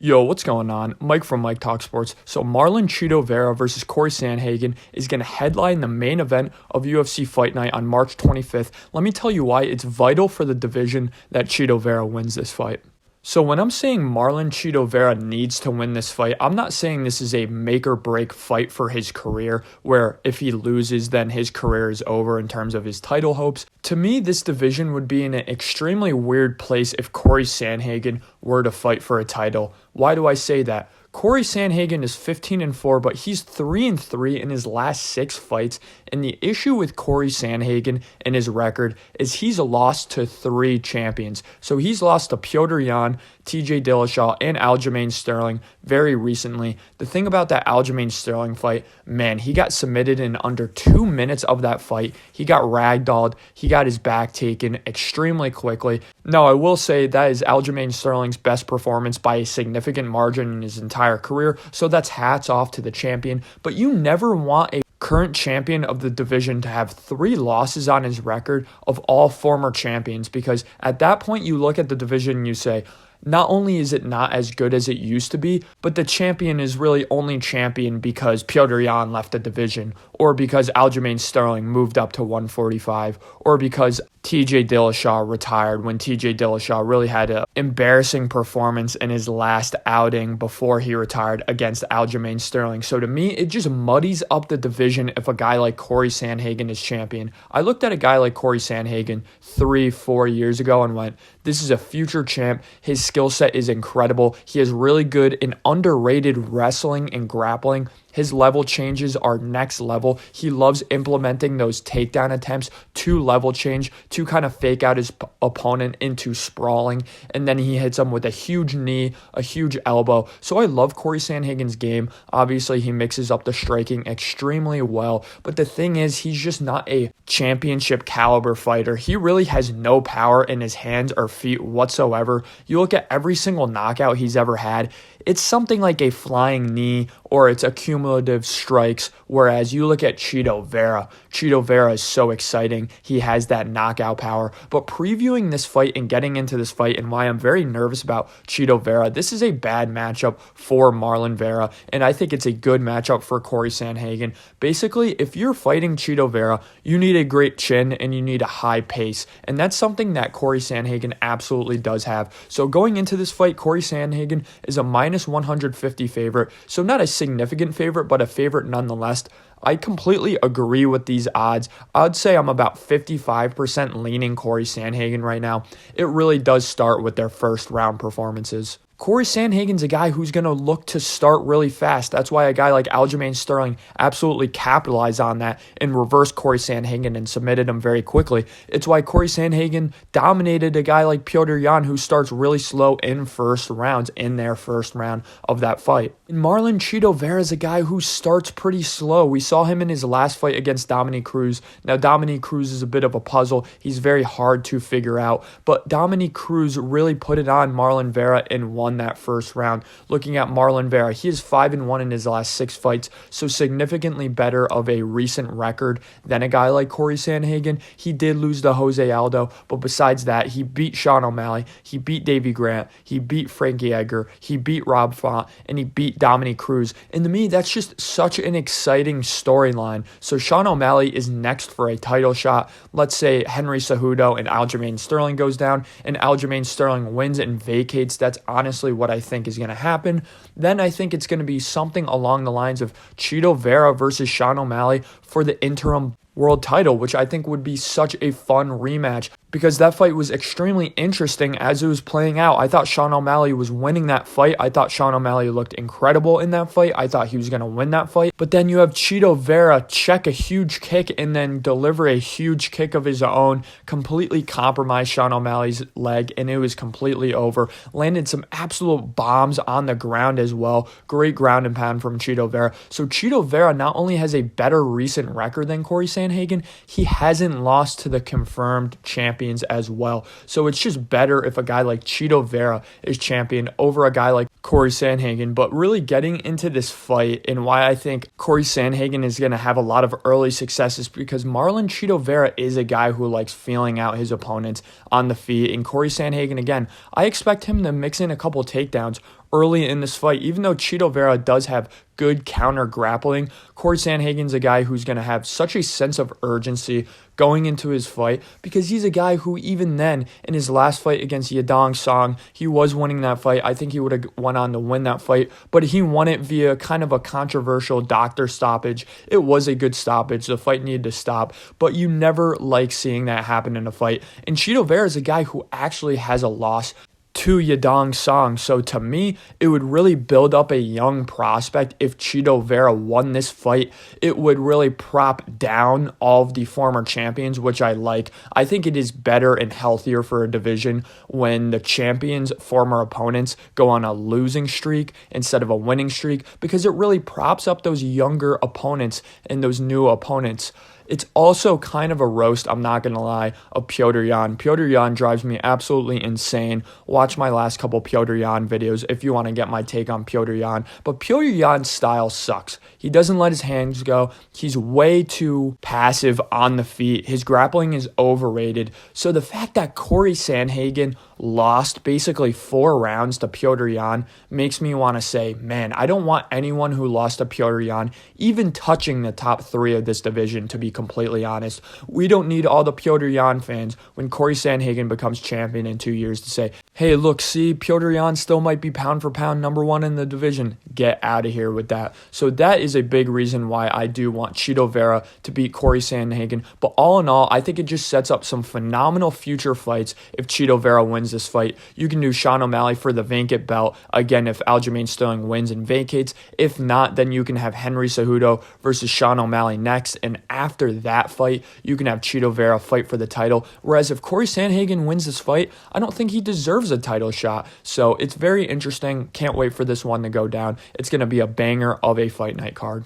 Yo, what's going on? Mike from Mike Talk Sports. So Marlon Chito Vera versus Cory Sandhagen is going to headline the main event of UFC Fight Night on March 25th. Let me tell you why it's vital for the division that Chito Vera wins this fight. So when I'm saying Marlon Chito Vera needs to win this fight, I'm not saying this is a make or break fight for his career, where if he loses, then his career is over in terms of his title hopes. To me, this division would be in an extremely weird place if Cory Sandhagen were to fight for a title. Why do I say that? Cory Sandhagen is 15-4, but he's 3-3 in his last 6 fights. And the issue with Cory Sandhagen and his record is he's lost to 3 champions. So he's lost to Petr Yan, TJ Dillashaw, and Aljamain Sterling very recently. The thing about that Aljamain Sterling fight, man, he got submitted in under 2 minutes of that fight. He got ragdolled. He got his back taken extremely quickly. Now, I will say that is Aljamain Sterling's best performance by a significant margin in his entire career, so that's hats off to the champion. But you never want a current champion of the division to have 3 losses on his record of all former champions, because at that point you look at the division and you say, not only is it not as good as it used to be, but the champion is really only champion because Petr Yan left the division, or because Aljamain Sterling moved up to 145, or because TJ Dillashaw retired when TJ Dillashaw really had an embarrassing performance in his last outing before he retired against Aljamain Sterling. So to me, it just muddies up the division if a guy like Cory Sandhagen is champion. I looked at a guy like Cory Sandhagen 3-4 years ago and went, this is a future champ. His skill set is incredible. He is really good in underrated wrestling and grappling. His level changes are next level. He loves implementing those takedown attempts to level change, to kind of fake out his opponent into sprawling, and then he hits him with a huge knee, a huge elbow. So I love Cory Sandhagen's game. Obviously, he mixes up the striking extremely well, but the thing is, he's just not a championship caliber fighter. He really has no power in his hands or feet whatsoever. You look at every single knockout he's ever had, it's something like a flying knee or it's accumulative strikes, whereas you look at Chito Vera. Chito Vera is so exciting. He has that knockout power. But previewing this fight and getting into this fight and why I'm very nervous about Chito Vera, this is a bad matchup for Marlon Vera, and I think it's a good matchup for Cory Sandhagen. Basically, if you're fighting Chito Vera, you need a great chin and you need a high pace, and that's something that Cory Sandhagen absolutely does have. So going into this fight, Cory Sandhagen is a minus 150 favorite, so not a significant favorite, but a favorite nonetheless. I completely agree with these odds. I'd say I'm about 55% leaning Cory Sandhagen right now. It really does start with their first round performances. Cory Sandhagen's a guy who's going to look to start really fast. That's why a guy like Aljamain Sterling absolutely capitalized on that and reversed Cory Sandhagen and submitted him very quickly. It's why Cory Sandhagen dominated a guy like Petr Yan, who starts really slow in first rounds, in their first round of that fight. And Marlon Chito Vera is a guy who starts pretty slow. We saw him in his last fight against Dominick Cruz. Now, Dominick Cruz is a bit of a puzzle. He's very hard to figure out, but Dominick Cruz really put it on Marlon Vera and won that first round. Looking at Marlon Vera, he is 5-1 in his last 6 fights, so significantly better of a recent record than a guy like Cory Sandhagen. He did lose to Jose Aldo, but besides that, he beat Sean O'Malley, he beat Davey Grant, he beat Frankie Edgar, he beat Rob Font, and he beat Dominick Cruz. And to me, that's just such an exciting storyline. So Sean O'Malley is next for a title shot. Let's say Henry Cejudo and Aljamain Sterling goes down, and Aljamain Sterling wins and vacates. That's honestly what I think is going to happen. Then I think it's going to be something along the lines of Chito Vera versus Sean O'Malley for the interim world title, which I think would be such a fun rematch, because that fight was extremely interesting as it was playing out. I thought Sean O'Malley was winning that fight. I thought Sean O'Malley looked incredible in that fight. I thought he was going to win that fight. But then you have Chito Vera check a huge kick and then deliver a huge kick of his own, completely compromise Sean O'Malley's leg, and it was completely over. Landed some absolute bombs on the ground as well. Great ground and pound from Chito Vera. So Chito Vera not only has a better recent record than Cory Sandhagen, he hasn't lost to the confirmed champion as well. So it's just better if a guy like Chito Vera is champion over a guy like Cory Sandhagen. But really getting into this fight and why I think Cory Sandhagen is going to have a lot of early successes, because Marlon Chito Vera is a guy who likes feeling out his opponents on the feet. And Cory Sandhagen, again, I expect him to mix in a couple takedowns early in this fight. Even though Chito Vera does have good counter grappling, Cory Sandhagen's a guy who's going to have such a sense of urgency going into his fight, because he's a guy who, even then, in his last fight against Yadong Song, he was winning that fight. I think he would have went on to win that fight, but he won it via kind of a controversial doctor stoppage. It was a good stoppage. The fight needed to stop, but you never like seeing that happen in a fight. And Chito Vera is a guy who actually has a loss to Yadong Song. So to me, it would really build up a young prospect if Chito Vera won this fight. It would really prop down all of the former champions, which I like. I think it is better and healthier for a division when the champions' former opponents go on a losing streak instead of a winning streak, because it really props up those younger opponents and those new opponents. It's also kind of a roast, I'm not going to lie, of Petr Yan. Petr Yan drives me absolutely insane. Watch my last couple Petr Yan videos if you want to get my take on Petr Yan. But Petr Yan's style sucks. He doesn't let his hands go. He's way too passive on the feet. His grappling is overrated. So the fact that Cory Sandhagen lost basically 4 rounds to Petr Yan makes me want to say, man, I don't want anyone who lost to Petr Yan even touching the top 3 of this division, to be completely honest. We don't need all the Petr Yan fans when Cory Sandhagen becomes champion in 2 years to say, hey, look, see, Petr Yan still might be pound for pound #1 in the division. Get out of here with that. So that is a big reason why I do want Chito Vera to beat Cory Sandhagen. But all in all, I think it just sets up some phenomenal future fights if Chito Vera wins this fight. You can do Sean O'Malley for the vacant belt, again, if Aljamain Sterling wins and vacates. If not, then you can have Henry Cejudo versus Sean O'Malley next, and after that fight, you can have Chito Vera fight for the title. Whereas if Cory Sandhagen wins this fight, I don't think he deserves a title shot. So it's very interesting. Can't wait for this one to go down. It's going to be a banger of a fight night card.